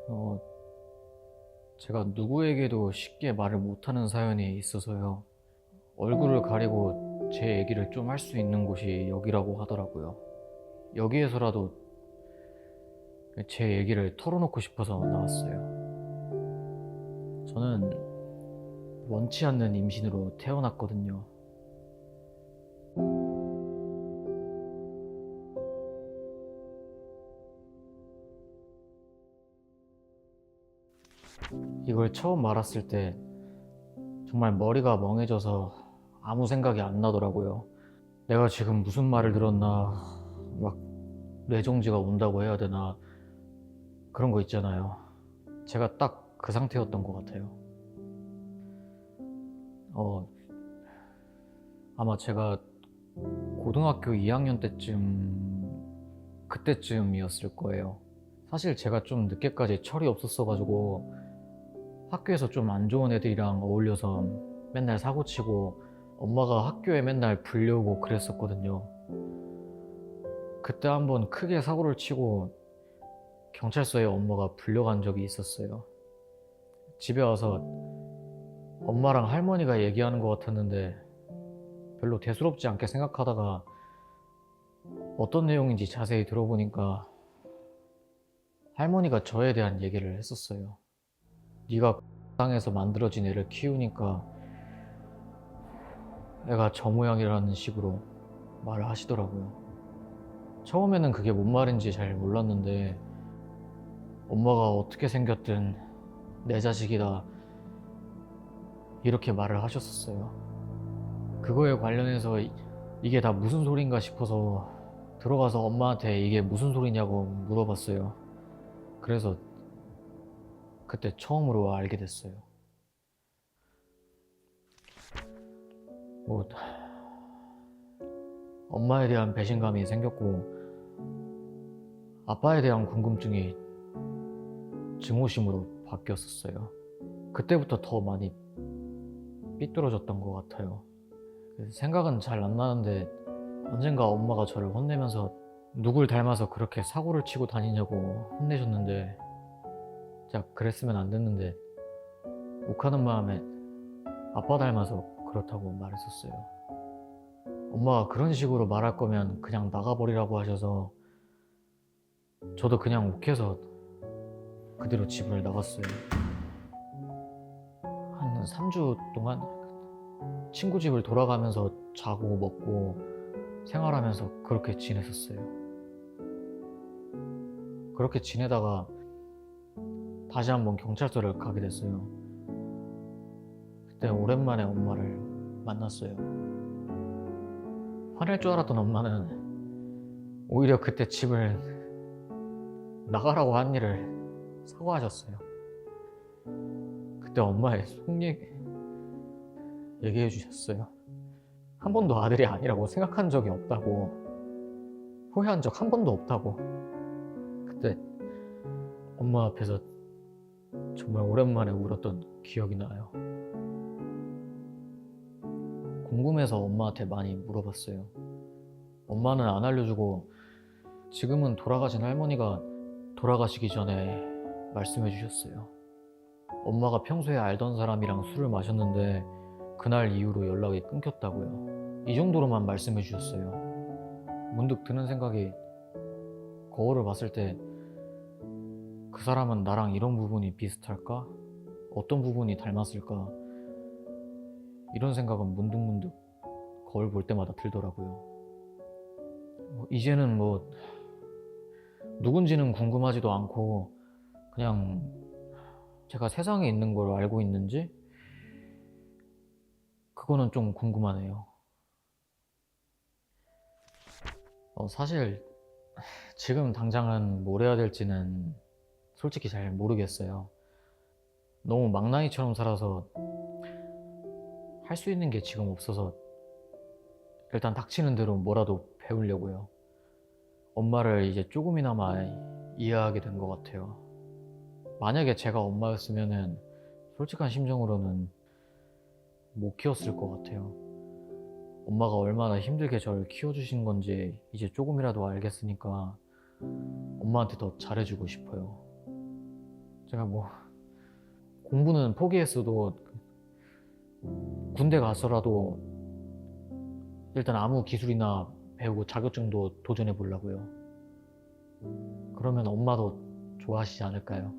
어, 제가 누구에게도 쉽게 말을 못하는 사연이 있어서요. 얼굴을 가리고 제 얘기를 좀 할 수 있는 곳이 여기라고 하더라고요. 여기에서라도 제 얘기를 털어놓고 싶어서 나왔어요. 저는 원치 않는 임신으로 태어났거든요. 이걸 처음 알았을 때 정말 머리가 멍해져서 아무 생각이 안 나더라고요. 내가 지금 무슨 말을 들었나, 막 뇌정지가 온다고 해야 되나, 그런 거 있잖아요. 제가 딱 그 상태였던 것 같아요. 어, 아마 제가 고등학교 2학년 그때쯤이었을 거예요. 사실 제가 좀 늦게까지 철이 없었어가지고 학교에서 좀 안 좋은 애들이랑 어울려서 맨날 사고치고 엄마가 학교에 맨날 불려오고 그랬었거든요. 그때 한번 크게 사고를 치고 경찰서에 엄마가 불려간 적이 있었어요. 집에 와서 엄마랑 할머니가 얘기하는 것 같았는데 별로 대수롭지 않게 생각하다가 어떤 내용인지 자세히 들어보니까 할머니가 저에 대한 얘기를 했었어요. 네가 땅에서 만들어진 애를 키우니까 애가 저 모양이라는 식으로 말을 하시더라고요. 처음에는 그게 뭔 말인지 잘 몰랐는데 엄마가 어떻게 생겼든 내 자식이다 이렇게 말을 하셨었어요. 그거에 관련해서 이게 다 무슨 소린가 싶어서 들어가서 엄마한테 이게 무슨 소리냐고 물어봤어요. 그래서 그때 처음으로 알게 됐어요. 뭐 엄마에 대한 배신감이 생겼고 아빠에 대한 궁금증이 증오심으로 바뀌었었어요. 그때부터 더 많이 삐뚤어졌던 것 같아요. 생각은 잘 안 나는데 언젠가 엄마가 저를 혼내면서 누굴 닮아서 그렇게 사고를 치고 다니냐고 혼내셨는데 진짜 그랬으면 안 됐는데 욱하는 마음에 아빠 닮아서 그렇다고 말했었어요. 엄마가 그런 식으로 말할 거면 그냥 나가버리라고 하셔서 저도 그냥 욱해서 그대로 집을 나갔어요. 한 3주 동안 친구 집을 돌아가면서 자고 먹고 생활하면서 그렇게 지냈었어요. 그렇게 지내다가 다시 한번 경찰서를 가게 됐어요. 그때 오랜만에 엄마를 만났어요. 화낼 줄 알았던 엄마는 오히려 그때 집을 나가라고 한 일을 사과하셨어요. 그때 엄마의 속 얘기해 주셨어요. 한 번도 아들이 아니라고 생각한 적이 없다고, 후회한 적 한 번도 없다고. 그때 엄마 앞에서 정말 오랜만에 울었던 기억이 나요. 궁금해서 엄마한테 많이 물어봤어요. 엄마는 안 알려주고 지금은 돌아가신 할머니가 돌아가시기 전에 말씀해 주셨어요. 엄마가 평소에 알던 사람이랑 술을 마셨는데 그날 이후로 연락이 끊겼다고요. 이 정도로만 말씀해 주셨어요. 문득 드는 생각이 거울을 봤을 때 그 사람은 나랑 이런 부분이 비슷할까? 어떤 부분이 닮았을까? 이런 생각은 문득문득 거울 볼 때마다 들더라고요. 이제는 뭐 누군지는 궁금하지도 않고 그냥 제가 세상에 있는 걸 알고 있는지 그거는 좀 궁금하네요. 사실 지금 당장은 뭘 해야 될지는 솔직히 잘 모르겠어요. 너무 망나니처럼 살아서 할 수 있는 게 지금 없어서 일단 닥치는 대로 뭐라도 배우려고요. 엄마를 이제 조금이나마 이해하게 된 것 같아요. 만약에 제가 엄마였으면은 솔직한 심정으로는 못 키웠을 것 같아요. 엄마가 얼마나 힘들게 저를 키워주신 건지 이제 조금이라도 알겠으니까 엄마한테 더 잘해주고 싶어요. 제가 뭐 공부는 포기했어도 군대 가서라도 일단 아무 기술이나 배우고 자격증도 도전해 보려고요. 그러면 엄마도 좋아하시지 않을까요?